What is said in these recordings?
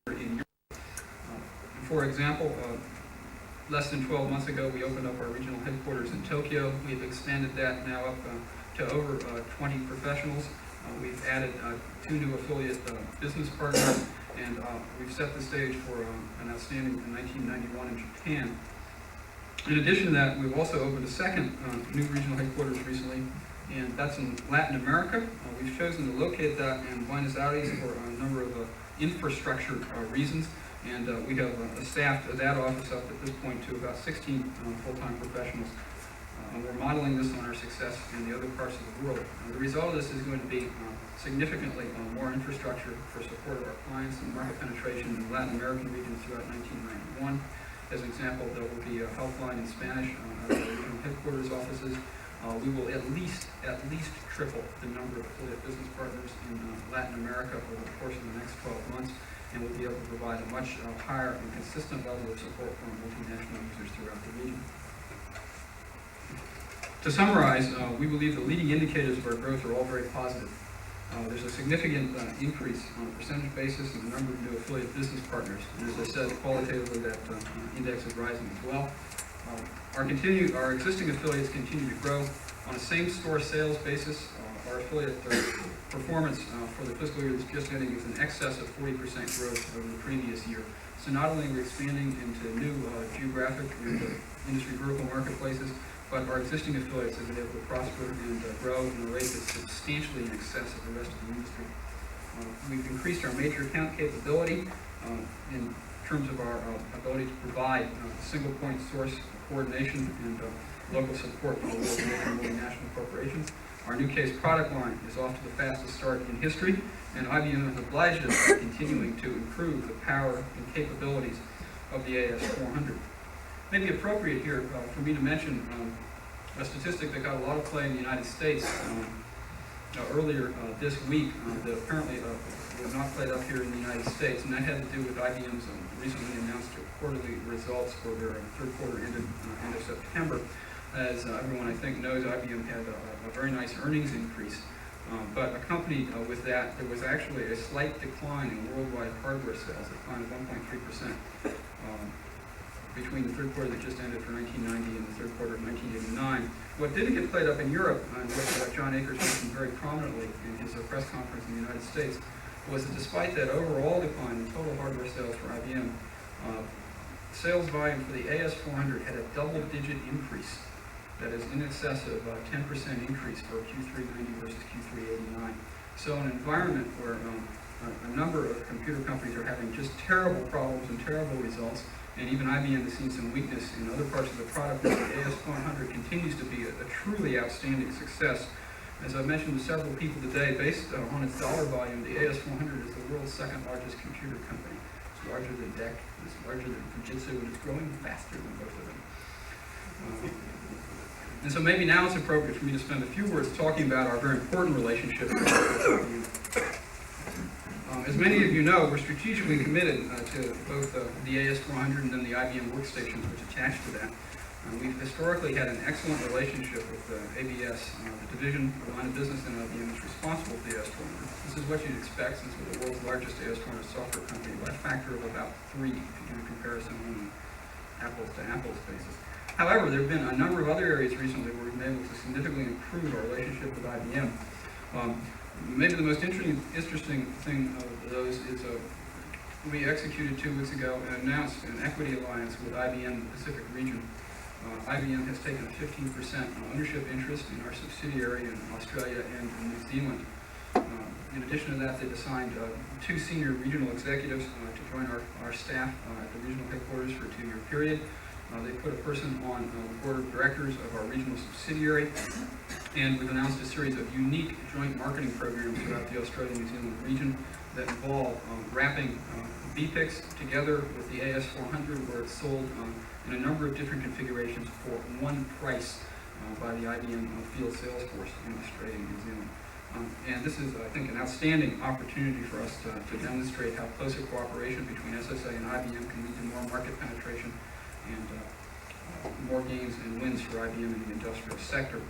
in Europe. For example, less than 12 months ago, we opened up our regional headquarters in Tokyo. We've expanded that now up to over 20 professionals. We've added 2 new affiliate business partners, and we've set the stage for an outstanding 1991 in Japan. In addition to that, we've also opened a second new regional headquarters recently, and that's in Latin America. We've chosen to locate that in Buenos Aires for a number of infrastructure reasons, and we have staffed that office up at this point to about 16 full-time professionals. We're modeling this on our success in the other parts of the world. The result of this is going to be significantly more infrastructure for support of our clients and market penetration in Latin American regions throughout 1991. As an example, there will be a helpline in Spanish at our regional headquarters offices. We will at least triple the number of affiliate business partners in Latin America over the course of the next 12 months, and we'll be able to provide a much higher and consistent level of support from multinational users throughout the region. To summarize, we believe the leading indicators of our growth are all very positive. There's a significant increase on a percentage basis in the number of new affiliate business partners. And as I said, qualitatively, that index is rising as well. Our existing affiliates continue to grow. On a same-store sales basis, our affiliate performance for the fiscal year that's just ending is in excess of 40% growth over the previous year. So not only are we expanding into new geographic and industry vertical marketplaces, but our existing affiliates have been able to prosper and grow in a rate that's substantially in excess of the rest of the industry. We've increased our major account capability in terms of our ability to provide single point source coordination and local support for the world's major multinational corporations. Our new case product line is off to the fastest start in history, and IBM has obliged us by continuing to improve the power and capabilities of the AS400. It may be appropriate here for me to mention a statistic that got a lot of play in the United States earlier this week that apparently was not played up here in the United States, and that had to do with IBM's recently announced quarterly results for their third quarter ended end of September. As everyone I think knows, IBM had a very nice earnings increase, but accompanied with that, there was actually a slight decline in worldwide hardware sales, a decline of 1.3%. Between the third quarter that just ended for 1990 and the third quarter of 1989. What didn't get played up in Europe, and what John Akers mentioned very prominently in his press conference in the United States, was that despite that overall decline in total hardware sales for IBM, sales volume for the AS400 had a double-digit increase. That is in excess of 10% increase for Q3 90 versus Q3 89. So an environment where a number of computer companies are having just terrible problems and terrible results, and even IBM has seen some weakness in other parts of the product, but the AS400 continues to be a truly outstanding success. As I've mentioned to several people today, based on its dollar volume, the AS400 is the world's second largest computer company. It's larger than DEC, it's larger than Fujitsu, and it's growing faster than both of them. And so maybe now it's appropriate for me to spend a few words talking about our very important relationship with IBM. As many of you know, we're strategically committed to both the AS400 and then the IBM workstations which attach to that. We've historically had an excellent relationship with ABS, the division of the line of business in IBM is responsible for the AS400. This is what you'd expect since we're the world's largest AS400 software company by a factor of about 3 if you do a comparison on an apples-to-apples basis. However, there have been a number of other areas recently where we've been able to significantly improve our relationship with IBM. Maybe the most interesting thing of those is we executed 2 weeks ago and announced an equity alliance with IBM in the Pacific region. IBM has taken a 15% ownership interest in our subsidiary in Australia and in New Zealand. In addition to that, they've assigned 2 senior regional executives to join our staff at the regional headquarters for a 2-year period. They put a person on the board of directors of our regional subsidiary, and we've announced a series of unique joint marketing programs throughout the Australia-New Zealand region that involve wrapping BPICs together with the AS400, where it's sold in a number of different configurations for one price by the IBM field sales force in Australia and New Zealand. And this is, I think, an outstanding opportunity for us to demonstrate how close a cooperation between SSA and IBM can lead to more market penetration and more gains and wins for IBM in the industrial sector.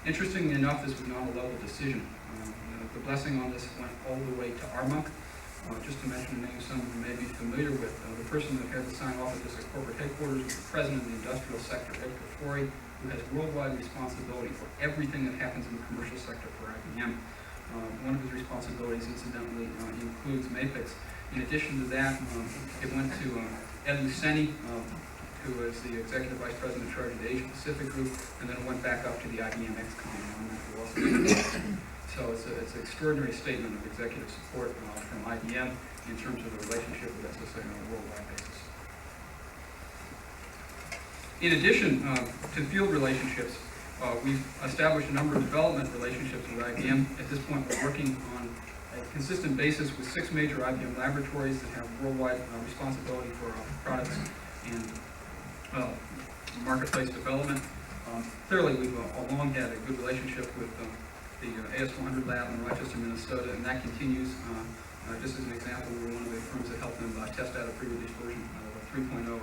Interestingly enough, this was not a level decision. The blessing on this went all the way to ARMA. Just to mention the name some of you may be familiar with. The person that had to sign off at this at corporate headquarters was the president of the industrial sector, Edgar Forey, who has worldwide responsibility for everything that happens in the commercial sector for IBM. One of his responsibilities, incidentally, includes MAPIX. In addition to that, it went to Ed Luceni, who was the executive vice president in charge of the Asia Pacific group, and then it went back up to the IBM XCOM. So it's an extraordinary statement of executive support from IBM in terms of the relationship with SSA on a worldwide basis. In addition to field relationships, we've established a number of development relationships with IBM. At this point, we're working on a consistent basis with 6 major IBM laboratories that have worldwide responsibility for products and marketplace development. Clearly, we've long had a good relationship with the AS400 lab in Rochester, Minnesota, and that continues. Just as an example, we were one of the firms that helped them test out a pre-release version of 3.0 of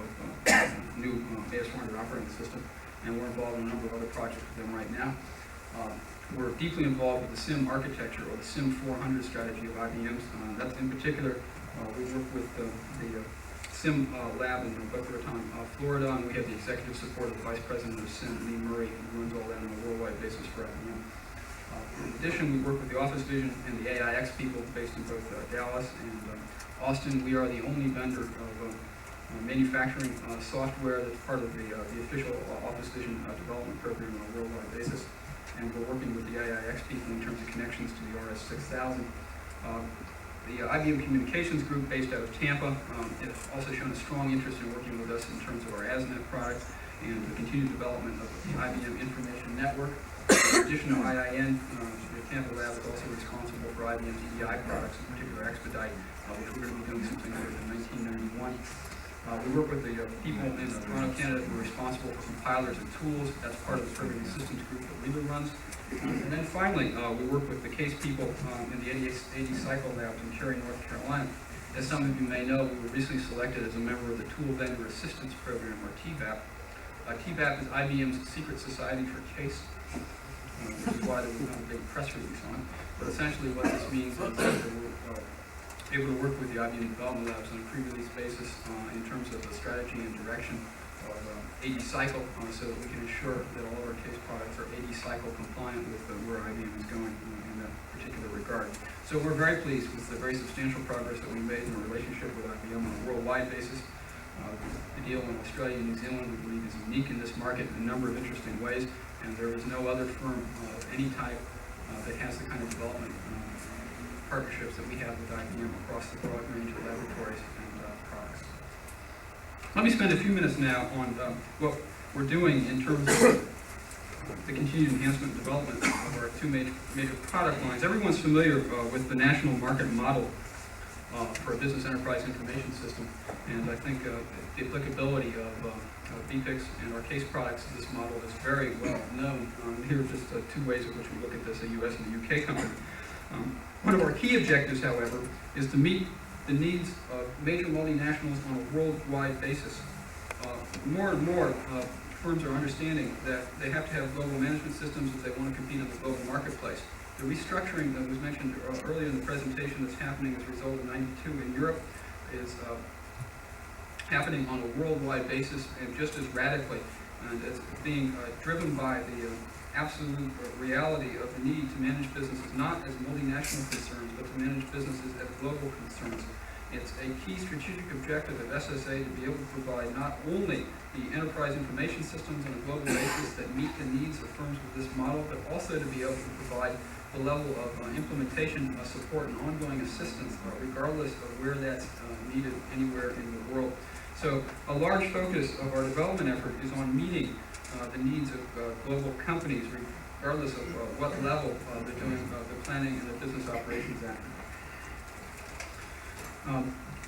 new AS400 operating system, and we're involved in a number of other projects with them right now. We're deeply involved with the SIM architecture, or the SIM 400 strategy of IBM's. That's in particular, we work with the SIM lab in Boca Raton, Florida, and we have the executive support of the vice president of SIM, Lee Murray, who runs all that on a worldwide basis for IBM. In addition, we work with the Office Vision and the AIX people based in both Dallas and Austin. We are the only vendor of manufacturing software that's part of the official Office Vision development program on a worldwide basis. And we're working with the AIX people in terms of connections to the RS-6000. The IBM Communications Group, based out of Tampa, has also shown a strong interest in working with us in terms of our ASNet product and the continued development of the IBM Information Network. In addition to IIN, the Tampa lab is also responsible for IBM's EDI products, in particular Expedite, which we're going to be doing something with in 1991. We work with the people in Toronto, Canada, who are responsible for compilers and tools. That's part of the Programming Systems group that Reba runs. And then finally, we work with the case people in the 80 Cycle Labs in Cary, North Carolina. As some of you may know, we were recently selected as a member of the Tool Vendor Assistance Program, or TVAP. TVAP is IBM's secret society for case, which is why there was not a big press release on it. But essentially what this means is that we're able to work with the IBM development labs on a pre-release basis in terms of the strategy and direction of 80 cycle, so that we can ensure that all of our case products are 80 cycle compliant with where IBM is going in that particular regard. So we're very pleased with the very substantial progress that we made in our relationship with IBM on a worldwide basis. The deal in Australia and New Zealand, we believe, is unique in this market in a number of interesting ways, and there is no other firm of any type that has the kind of development partnerships that we have with IBM across the broad range of laboratories and products. Let me spend a few minutes now on what we're doing in terms of the continued enhancement and development of our 2 major product lines. Everyone's familiar with the national market model for a business enterprise information system, and I think the applicability of BPIX and our case products to this model is very well known. Here are just 2 ways in which we look at this, a U.S. and a U.K. company. One of our key objectives, however, is to meet the needs of major multinationals on a worldwide basis. More and more firms are understanding that they have to have global management systems if they want to compete in the global marketplace. The restructuring that was mentioned earlier in the presentation that's happening as a result of 92 in Europe is happening on a worldwide basis and just as radically. And it's being driven by the absolute reality of the need to manage businesses not as multinational concerns, but to manage businesses as global concerns. It's a key strategic objective of SSA to be able to provide not only the enterprise information systems on a global basis that meet the needs of firms with this model, but also to be able to provide the level of implementation support and ongoing assistance, regardless of where that's needed anywhere in the world. So a large focus of our development effort is on meeting the needs of global companies, regardless of what level they're doing the planning and the business operations act.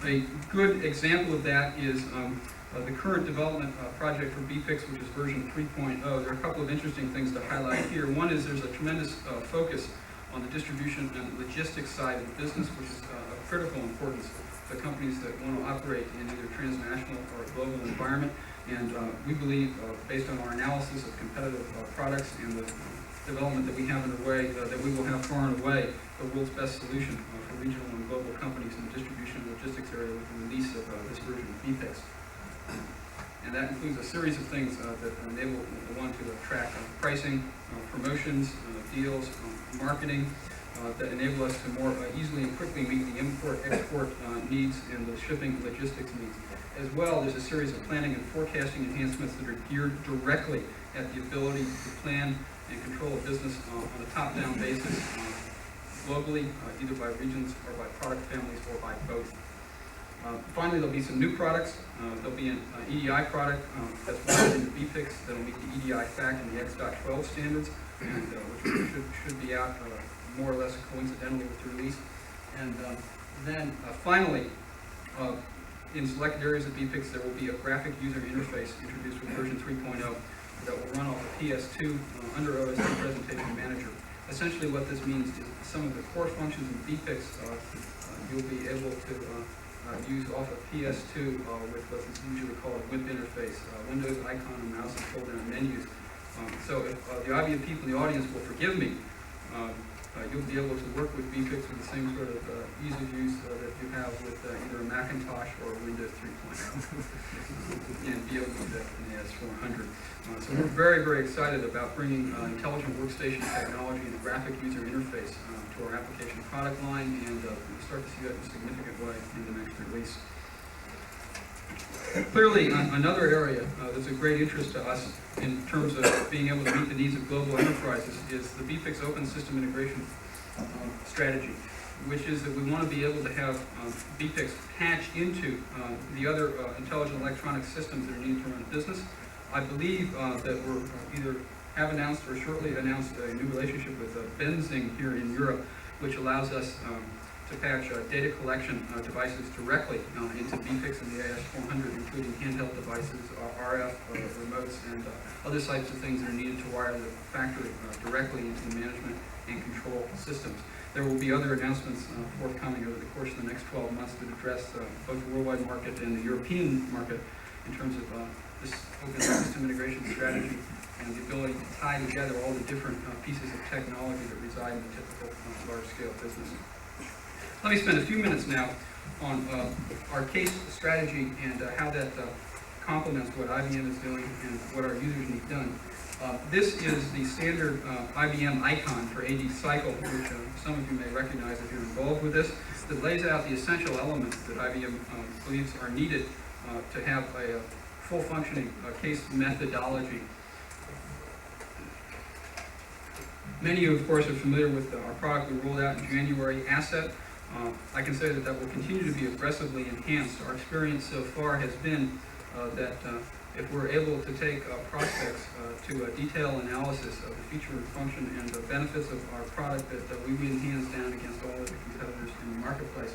A good example of that is the current development project for BPIX, which is version 3.0. There are a couple of interesting things to highlight here. One is there's a tremendous focus on the distribution and logistics side of the business, which is of critical importance to companies that want to operate in either transnational or a global environment. And we believe, based on our analysis of competitive products and the development that we have underway, that we will have far and away the world's best solution for regional and global companies in the distribution and logistics area with the release of this version of BPIX. And that includes a series of things that enable one to track pricing, promotions, deals, marketing, that enable us to more easily and quickly meet the import-export needs and the shipping and logistics needs. As well, there's a series of planning and forecasting enhancements that are geared directly at the ability to plan and control a business on a top-down basis globally, either by regions or by product families or by both. Finally, there'll be some new products. There'll be an EDI product that's mounted into BPIX that'll meet the EDI FAC and the X.12 standards, and which should be out more or less coincidentally with the release. And then finally, in selected areas of BPIX, there will be a graphic user interface introduced with version 3.0 that will run off of PS2 under SSA Presentation Manager. Essentially what this means is some of the core functions in BPIX you'll be able to use off of PS2 with what is usually called a WIMP interface, Windows icon and mouse and pull down menus. So if the IBM people in the audience will forgive me, you'll be able to work with BPIX with the same sort of ease of use that you have with either a Macintosh or a Windows 3.0 and be able to do that in the AS400. So we're very, very excited about bringing intelligent workstation technology and a graphic user interface to our application product line, and we'll start to see that in a significant way in the next release. Clearly, another area that's of great interest to us in terms of being able to meet the needs of global enterprises is the BPIX Open System Integration strategy, which is that we want to be able to have BPIX patched into the other intelligent electronic systems that are needed to run a business. I believe that we're either have announced or shortly announced a new relationship with Benzing here in Europe, which allows us to patch data collection devices directly into BPIX and the AS400, including handheld devices, RF remotes, and other types of things that are needed to wire the factory directly into the management and control systems. There will be other announcements forthcoming over the course of the next 12 months that address both the worldwide market and the European market in terms of this open system integration strategy and the ability to tie together all the different pieces of technology that reside in the typical large-scale business. Let me spend a few minutes now on our case strategy and how that complements what IBM is doing and what our users need done. This is the standard IBM icon for AD Cycle, which some of you may recognize if you're involved with this, that lays out the essential elements that IBM believes are needed to have a full functioning case methodology. Many of you, of course, are familiar with our product we rolled out in January, Asset. I can say that that will continue to be aggressively enhanced. Our experience so far has been that if we're able to take prospects to a detailed analysis of the feature and function and the benefits of our product, that we win hands down against all of the competitors in the marketplace.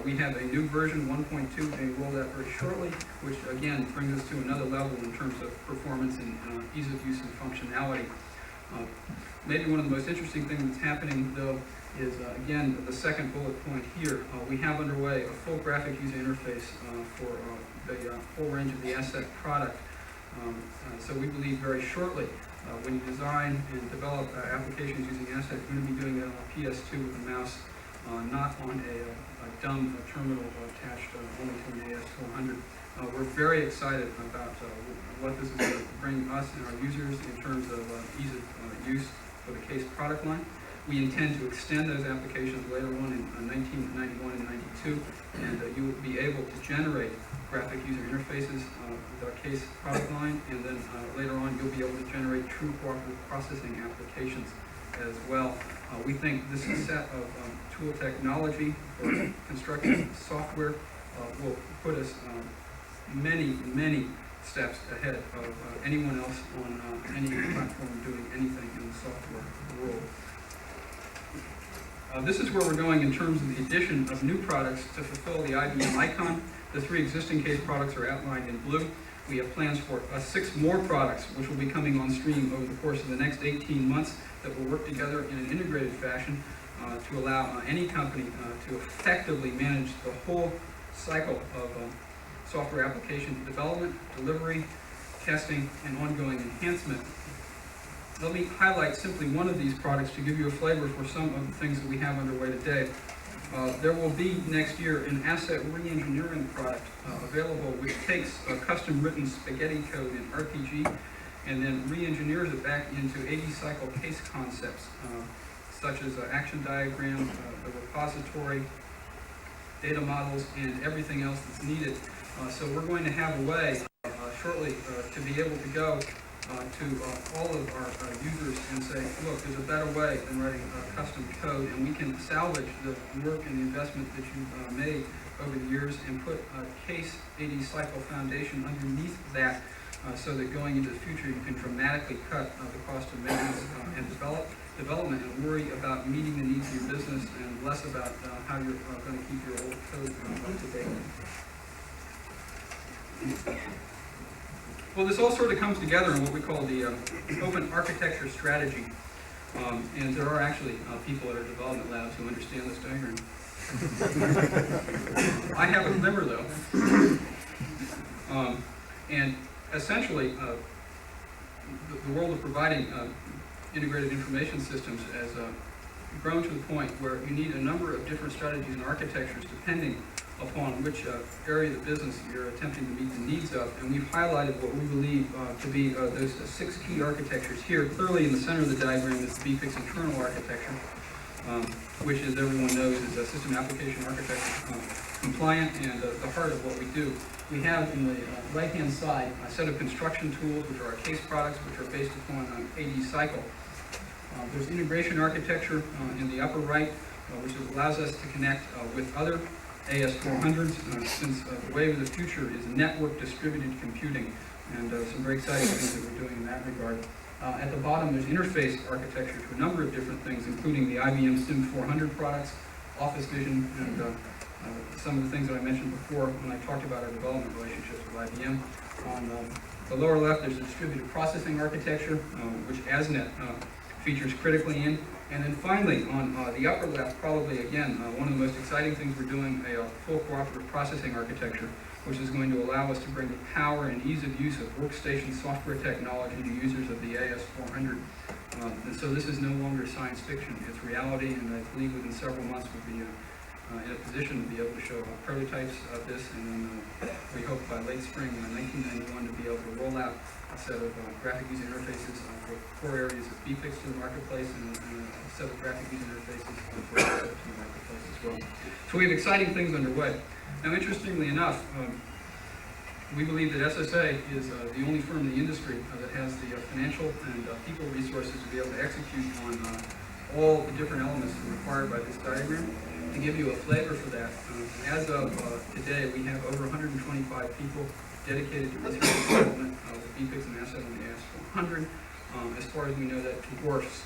We have a new version, 1.2, being rolled out very shortly, which again brings us to another level in terms of performance and ease of use and functionality. Maybe one of the most interesting things that's happening, though, is again the second bullet point here. We have underway a full graphic user interface for the whole range of the Asset product. So we believe very shortly, when you design and develop applications using Asset, you're going to be doing that on a PS2 with a mouse, not on a dumb terminal attached only to an AS400. We're very excited about what this is going to bring us and our users in terms of ease of use for the case product line. We intend to extend those applications later on in 1991 and 92, and you will be able to generate graphic user interfaces with our case product line, and then later on you'll be able to generate true cooperative processing applications as well. We think this set of tool technology for construction software will put us many, many steps ahead of anyone else on any platform doing anything in the software world. This is where we're going in terms of the addition of new products to fulfill the IBM icon. The 3 existing case products are outlined in blue. We have plans for 6 more products, which will be coming on stream over the course of the next 18 months that will work together in an integrated fashion to allow any company to effectively manage the whole cycle of software application development, delivery, testing, and ongoing enhancement. Let me highlight simply one of these products to give you a flavor for some of the things that we have underway today. There will be next year an asset re-engineering product available, which takes a custom-written spaghetti code in RPG and then re-engineers it back into 80 cycle case concepts, such as action diagrams, the repository, data models, and everything else that's needed. So we're going to have a way shortly to be able to go to all of our users and say, look, there's a better way than writing custom code, and we can salvage the work and the investment that you've made over the years and put a case 80 cycle foundation underneath that, so that going into the future you can dramatically cut the cost of maintenance and development and worry about meeting the needs of your business and less about how you're going to keep your old code up to date. Well, this all sort of comes together in what we call the open architecture strategy. And there are actually people at our development labs who understand this diagram. I haven't remembered though. And essentially, the world of providing integrated information systems has grown to the point where you need a number of different strategies and architectures depending upon which area of the business you're attempting to meet the needs of. And we've highlighted what we believe to be those 6 key architectures here. Clearly in the center of the diagram is the BFIX internal architecture, which, as everyone knows, is a system application architecture compliant and the heart of what we do. We have in the right-hand side a set of construction tools, which are our case products, which are based upon AD cycle. There's integration architecture in the upper right, which allows us to connect with other AS400s, since the wave of the future is network distributed computing, and some very exciting things that we're doing in that regard. At the bottom, there's interface architecture to a number of different things, including the IBM SIM 400 products, Office Vision, and some of the things that I mentioned before when I talked about our development relationships with IBM. On the lower left, there's a distributed processing architecture, which ASNet features critically in. And then finally, on the upper left, probably again, one of the most exciting things we're doing, a full cooperative processing architecture, which is going to allow us to bring the power and ease of use of workstation software technology to users of the AS400. And so this is no longer science fiction, it's reality, and I believe within several months we'll be in a position to be able to show prototypes of this, and then we hope by late spring 1991 to be able to roll out a set of graphic user interfaces for core areas of BFIX to the marketplace, and a set of graphic user interfaces for the marketplace as well. So we have exciting things underway. Now, interestingly enough, we believe that SSA is the only firm in the industry that has the financial and people resources to be able to execute on all the different elements that are required by this diagram. To give you a flavor for that, as of today, we have over 125 people dedicated to research and development with BFIX and asset on the AS400. As far as we know, that dwarfs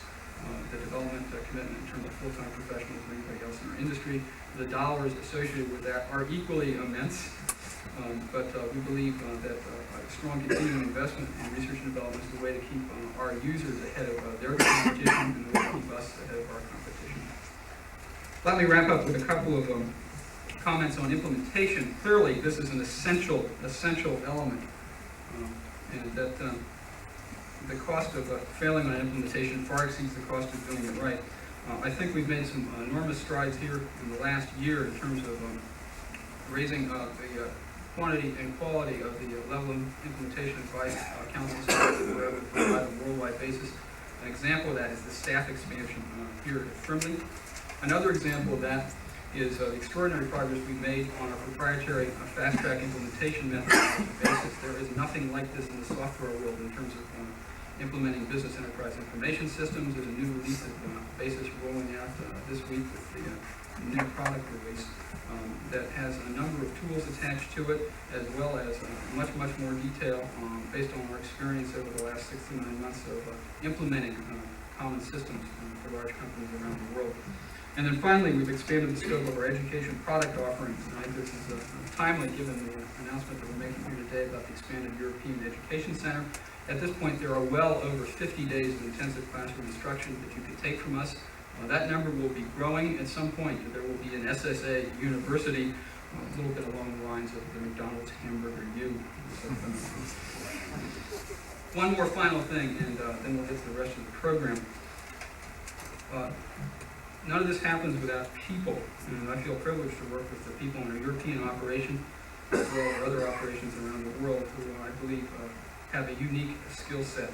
the development commitment in terms of full-time professionals and anybody else in our industry. The dollars associated with that are equally immense, but we believe that strong continuing investment in research and development is the way to keep our users ahead of their competition and the way to keep us ahead of our competition. Let me wrap up with a couple of comments on implementation. Clearly, this is an essential element, and that the cost of failing on implementation far exceeds the cost of doing it right. I think we've made some enormous strides here in the last year in terms of raising the quantity and quality of the level of implementation advice councils provide on a worldwide basis. An example of that is the staff expansion here at Frimley. Another example of that is the extraordinary progress we've made on our proprietary fast-track implementation method basis. There is nothing like this in the software world in terms of implementing business enterprise information systems. There's a new release of basis rolling out this week with the new product release that has a number of tools attached to it, as well as much more detail based on our experience over the last 6 to 9 months of implementing common systems for large companies around the world. And then finally, we've expanded the scope of our education product offerings. Tonight, this is timely given the announcement that we're making here today about the expanded European Education Center. At this point, there are well over 50 days of intensive classroom instruction that you can take from us. That number will be growing at some point. There will be an SSA University, a little bit along the lines of the McDonald's Hamburger U. One more final thing, and then we'll get to the rest of the program. None of this happens without people, and I feel privileged to work with the people in our European operation, as well as other operations around the world who I believe have a unique skill set.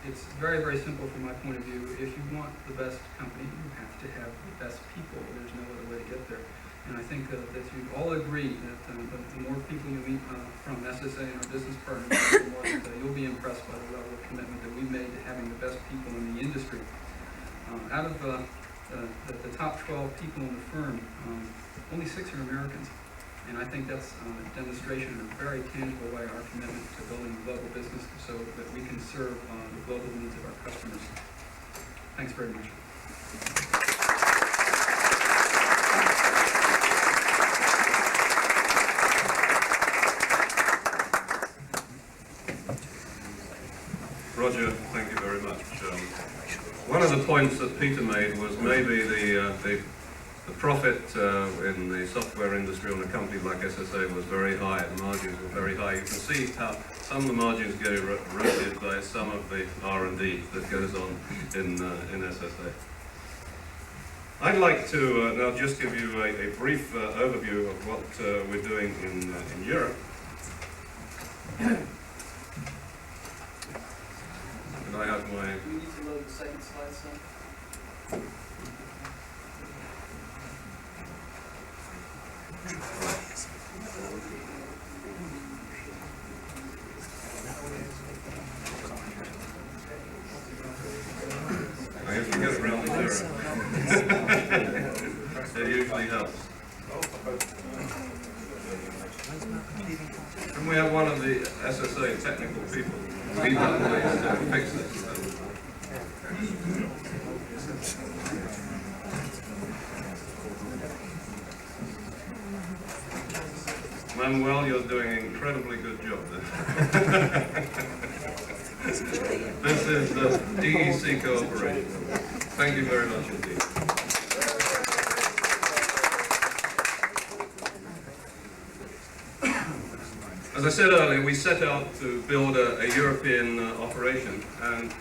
It's very, very simple from my point of view. If you want the best company, you have to have the best people. There's no other way to get there. And I think that you all agree that the more people you meet from SSA and our business partners, the more that you'll be impressed by the level of commitment that we've made to having the best people in the industry. Out of the top 12 people in the firm, only 6 are Americans. And I think that's a demonstration in a very tangible way our commitment to building a global business so that we can serve the global needs of our customers. Thanks very much. Roger, thank you very much. One of the points that Peter made was maybe the profit in the software industry on a company like SSA was very high. The margins were very high. You can see how some of the margins get eroded by some of the R&D that goes on in SSA. I'd like to now just give you a brief overview of what we're doing in Europe. And I have my... Do we need to load the second slide, son? I have to get around the zero. It usually helps. And we have one of the SSA technical people lead that place to fix this. Manuel, you're doing an incredibly good job there. This is the DEC cooperation. Thank you very much indeed. As I said earlier, we set out to build a European operation, and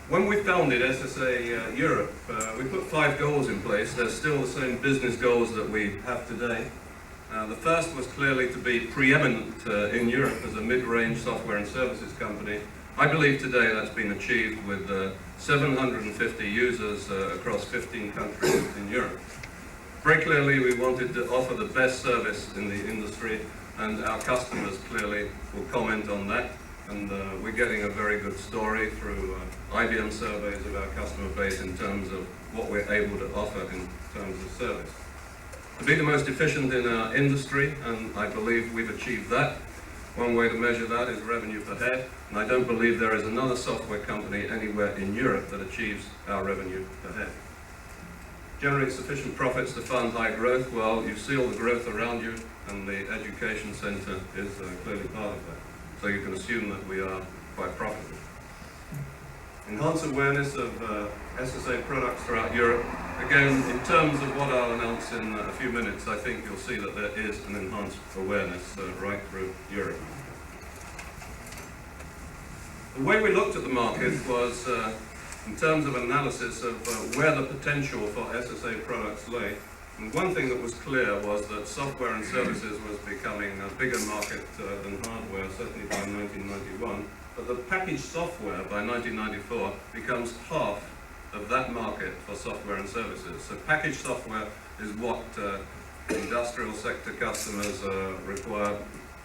when we founded SSA Europe, we put 5 goals in place. They're still the same business goals that we have today. The first was clearly to be preeminent in Europe as a mid-range software and services company. I believe today that's been achieved with 750 users across 15 countries in Europe. Very clearly we wanted to offer the best service in the industry, and our customers clearly will comment on that. And we're getting a very good story through IBM surveys of our customer base in terms of what we're able to offer in terms of service. To be the most efficient in our industry, and I believe we've achieved that. One way to measure that is revenue per head, and I don't believe there is another software company anywhere in Europe that achieves our revenue per head. Generate sufficient profits to fund high growth. Well, you see all the growth around you, and the education center is clearly part of that. So you can assume that we are quite profitable. Enhance awareness of SSA products throughout Europe. Again, in terms of what I'll announce in a few minutes, I think you'll see that there is an enhanced awareness right through Europe. The way we looked at the market was in terms of analysis of where the potential for SSA products lay. And one thing that was clear was that software and services was becoming a bigger market than hardware, certainly by 1991. But the packaged software by 1994 becomes half of that market for software and services. So packaged software is what industrial sector customers require,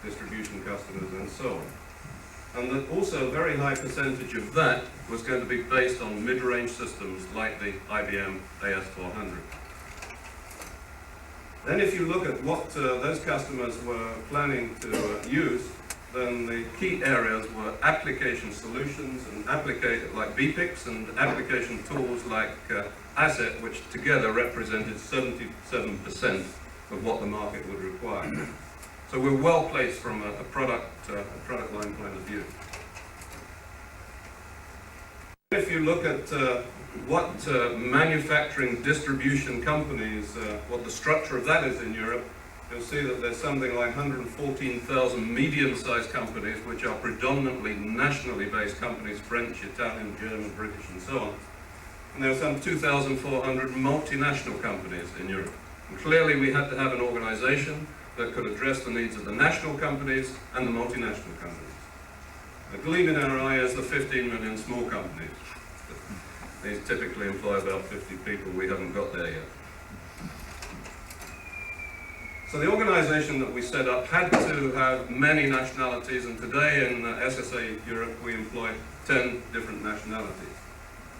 distribution customers, and so on. And that also a very high percentage of that was going to be based on mid-range systems like the IBM AS400. Then if you look at what those customers were planning to use, then the key areas were application solutions and like BPICs and application tools like Asset, which together represented 77% of what the market would require. So we're well placed from a product line point of view. If you look at what manufacturing distribution companies, what the structure of that is in Europe, you'll see that there's something like 114,000 medium-sized companies, which are predominantly nationally based companies, French, Italian, German, British, and so on. And there are some 2,400 multinational companies in Europe. And clearly we had to have an organization that could address the needs of the national companies and the multinational companies. A gleam in our eye is the 15 million small companies. These typically employ about 50 people. We haven't got there yet. So the organization that we set up had to have many nationalities, and today in SSA Europe we employ 10 different nationalities.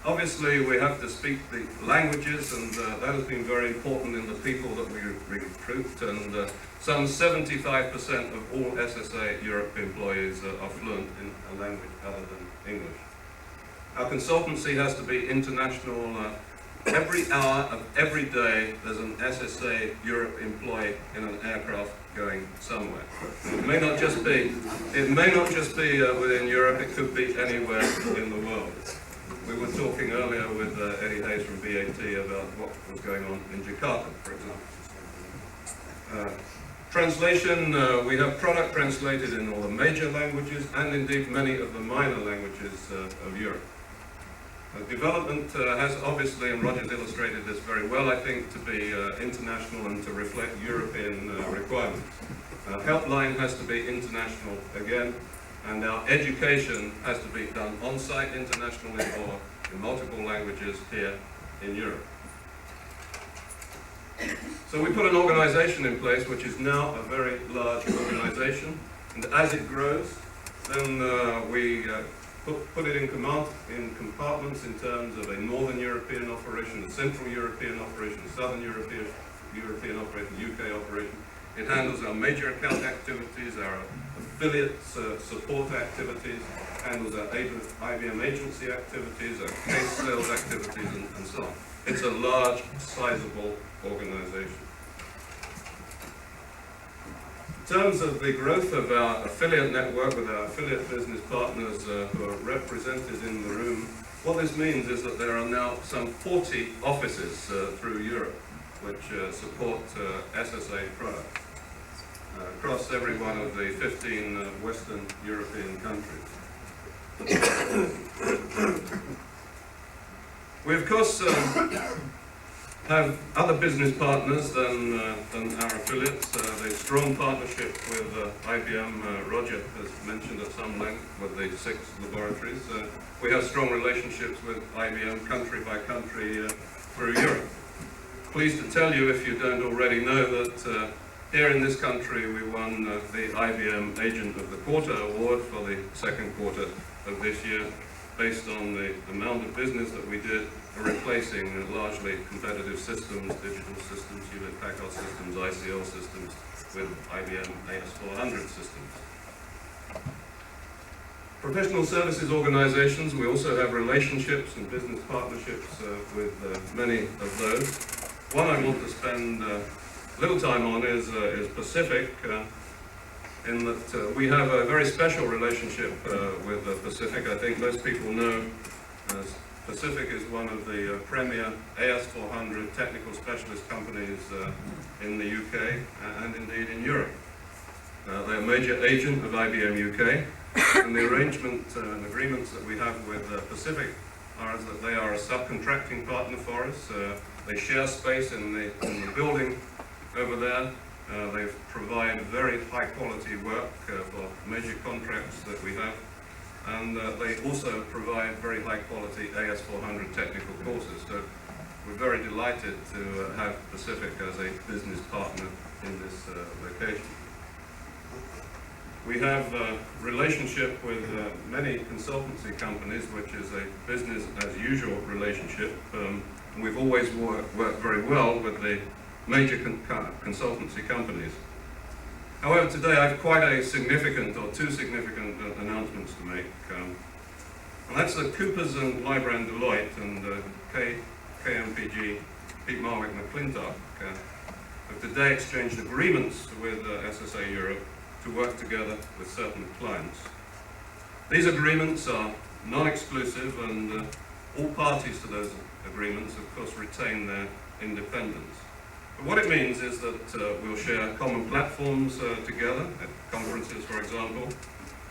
Obviously we have to speak the languages, and that has been very important in the people that we recruit, and some 75% of all SSA Europe employees are fluent in a language other than English. Our consultancy has to be international. Every hour of every day there's an SSA Europe employee in an aircraft going somewhere. It may not just be within Europe, it could be anywhere in the world. We were talking earlier with Eddie Hayes from BAT about what was going on in Jakarta, for example. Translation, we have product translated in all the major languages and indeed many of the minor languages of Europe. Development has obviously, and Roger's illustrated this very well, I think, to be international and to reflect European requirements. Helpline has to be international again, and our education has to be done on-site internationally or in multiple languages here in Europe. So we put an organization in place which is now a very large organization, and as it grows, then we put it in compartments in terms of a Northern European operation, a Central European operation, a Southern European operation, UK operation. It handles our major account activities, our affiliates support activities, handles our IBM agency activities, our case sales activities, and so on. It's a large, sizable organization. In terms of the growth of our affiliate network with our affiliate business partners who are represented in the room, what this means is that there are now some 40 offices through Europe which support SSA products across every one of the 15 Western European countries. We of course have other business partners than our affiliates. The strong partnership with IBM, Roger has mentioned at some length, with the 6 laboratories. We have strong relationships with IBM country by country through Europe. Pleased to tell you, if you don't already know, that here in this country we won the IBM Agent of the Quarter award for the second quarter of this year, based on the amount of business that we did replacing largely competitive systems, digital systems, Hewlett-Packard systems, ICL systems, with IBM AS400 systems. Professional services organizations, we also have relationships and business partnerships with many of those. One I want to spend little time on is Pacific, in that we have a very special relationship with Pacific. I think most people know Pacific is one of the premier AS400 technical specialist companies in the UK and indeed in Europe. They're a major agent of IBM UK, and the arrangement and agreements that we have with Pacific are that they are a subcontracting partner for us. They share space in the building over there. They provide very high quality work for major contracts that we have, and they also provide very high quality AS400 technical courses. So we're very delighted to have Pacific as a business partner in this location. We have a relationship with many consultancy companies, which is a business as usual relationship. We've always worked very well with the major consultancy companies. However, today I have quite a significant, or two significant announcements to make. And that's that Coopers and Lybrand Deloitte and KMPG, Pete Marwick McClintock, have today exchanged agreements with SSA Europe to work together with certain clients. These agreements are non-exclusive, and all parties to those agreements, of course, retain their independence. But what it means is that we'll share common platforms together at conferences, for example,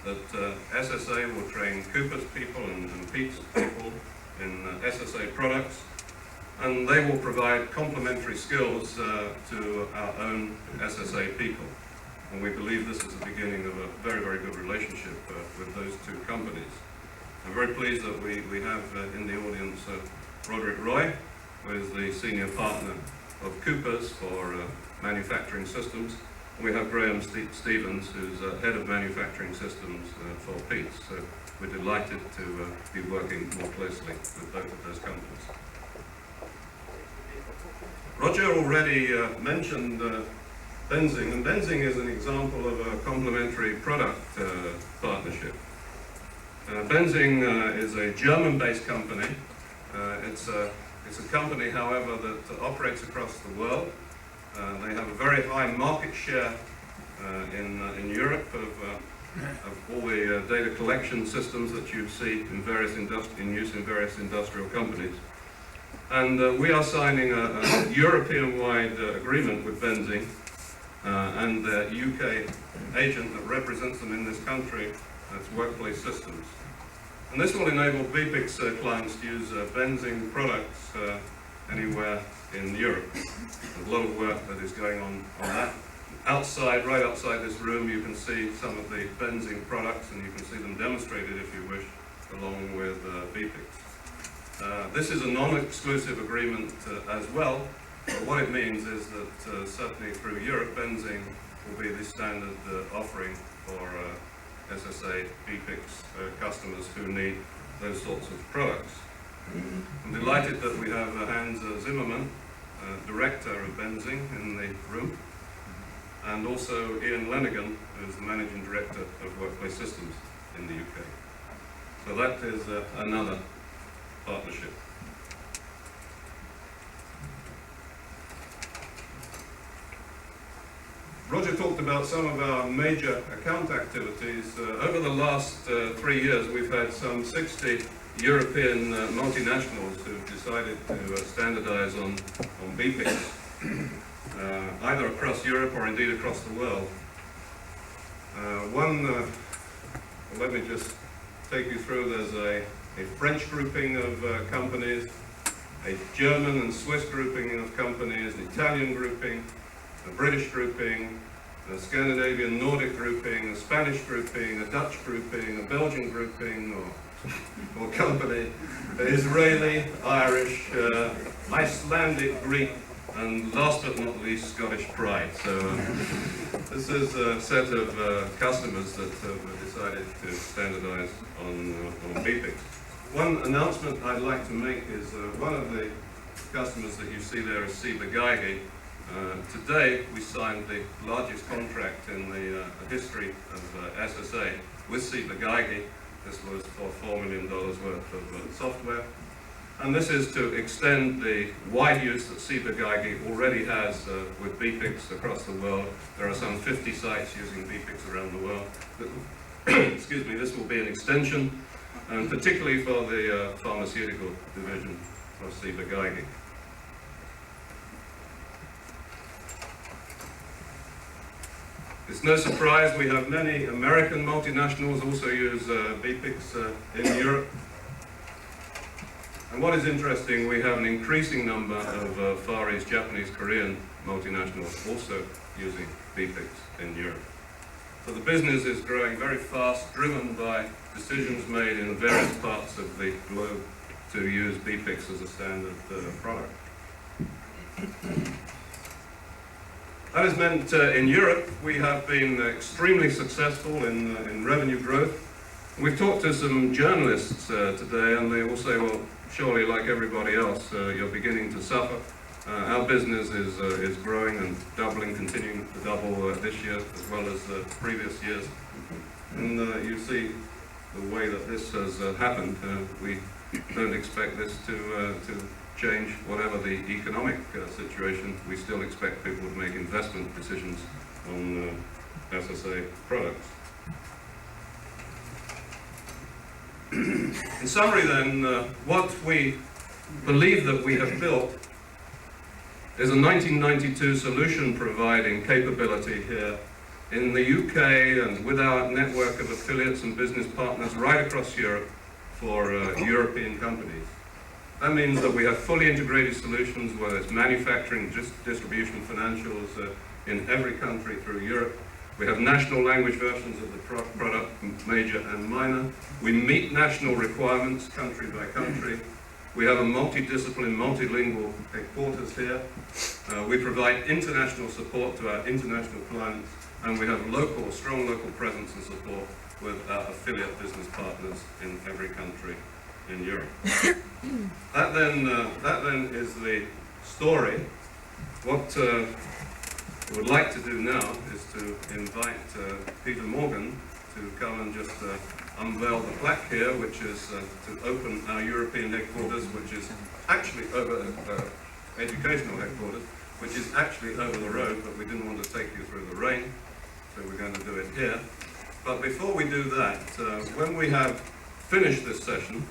that SSA will train Cooper's people and Pete's people in SSA products, and they will provide complementary skills to our own SSA people. And we believe this is the beginning of a very, very good relationship with those two companies. I'm very pleased that we have in the audience Roderick Roy, who is the senior partner of Cooper's for manufacturing systems. And we have Graham Stevens, who's head of manufacturing systems for Pete's. So we're delighted to be working more closely with both of those companies. Roger already mentioned Benzing, and Benzing is an example of a complementary product partnership. Benzing is a German-based company. It's a company, however, that operates across the world. They have a very high market share in Europe of all the data collection systems that you see in use in various industrial companies. And we are signing a European-wide agreement with Benzing and the UK agent that represents them in this country. That's Workplace Systems. And this will enable BPIC's clients to use Benzing products anywhere in Europe. There's a lot of work that is going on that. Outside, right outside this room, you can see some of the Benzing products, and you can see them demonstrated if you wish, along with BPIC's. This is a non-exclusive agreement as well. But what it means is that certainly through Europe, Benzing will be the standard offering for SSA BPIC's customers who need those sorts of products. I'm delighted that we have Hans Zimmermann, director of Benzing, in the room, and also Ian Lenigan, who is the managing director of Workplace Systems in the UK. So that is another partnership. Roger talked about some of our major account activities. Over the last 3 years, we've had some 60 European multinationals who've decided to standardize on BPICs, either across Europe or indeed across the world. Let me just take you through. There's a French grouping of companies, a German and Swiss grouping of companies, an Italian grouping, a British grouping, a Scandinavian Nordic grouping, a Spanish grouping, a Dutch grouping, a Belgian grouping or company, Israeli, Irish, Icelandic, Greek, and last but not least, Scottish Pride. So this is a set of customers that have decided to standardize on BPICs. One announcement I'd like to make is one of the customers that you see there is Ciba-Geigy. Today we signed the largest contract in the history of SSA with Ciba-Geigy. This was for $4 million worth of software. And this is to extend the wide use that Ciba-Geigy already has with BPICs across the world. There are some 50 sites using BPICs around the world. Excuse me, this will be an extension, and particularly for the pharmaceutical division of Ciba-Geigy. It's no surprise we have many American multinationals also use BPICs in Europe. And what is interesting, we have an increasing number of Far East, Japanese, Korean multinationals also using BPICs in Europe. So the business is growing very fast, driven by decisions made in various parts of the globe to use BPICs as a standard product. That has meant in Europe we have been extremely successful in revenue growth. We've talked to some journalists today, and they all say, well, surely like everybody else, you're beginning to suffer. Our business is growing and doubling, continuing to double this year as well as previous years. And you see the way that this has happened. We don't expect this to change whatever the economic situation. We still expect people to make investment decisions on SSA products. In summary then, what we believe that we have built is a 1992 solution providing capability here in the UK and with our network of affiliates and business partners right across Europe for European companies. That means that we have fully integrated solutions, whether it's manufacturing, distribution, financials, in every country through Europe. We have national language versions of the product, major and minor. We meet national requirements country by country. We have a multidiscipline, multilingual headquarters here. We provide international support to our international clients, and we have strong local presence and support with our affiliate business partners in every country in Europe. That then is the story. What I would like to do now is to invite Peter Morgan to come and just unveil the plaque here, which is to open our European headquarters, which is actually over educational headquarters, which is actually over the road, but we didn't want to take you through the rain, so we're going to do it here. But before we do that, when we have finished this session,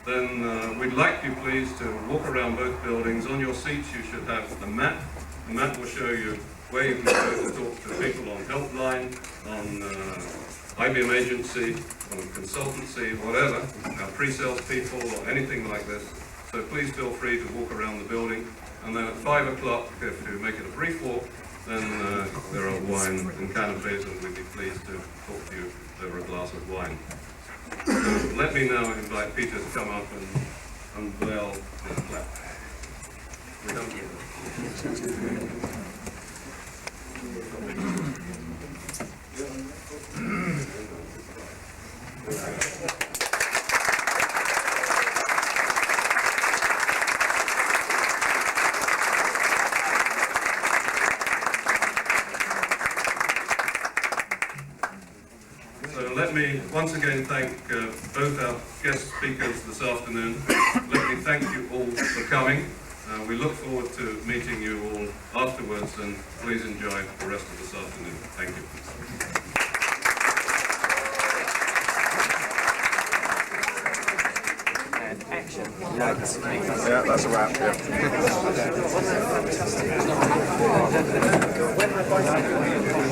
then we'd like you please to walk around both buildings. On your seats you should have a map. The map will show you where you can go to talk to people on helpline, on IBM agency, on consultancy, whatever, our pre-sales people or anything like this. So please feel free to walk around the building. And then at 5 o'clock, if you make it a brief walk, then there are wine and canapes, and we'd be pleased to talk to you over a glass of wine. So let me now invite Peter to come up and unveil his plaque. We don't do it. So let me once again thank both our guest speakers this afternoon. Let me thank you all for coming. We look forward to meeting you all afterwards, and please enjoy the rest of this afternoon. Thank you. Action. Yeah, that's a wrap. Yeah.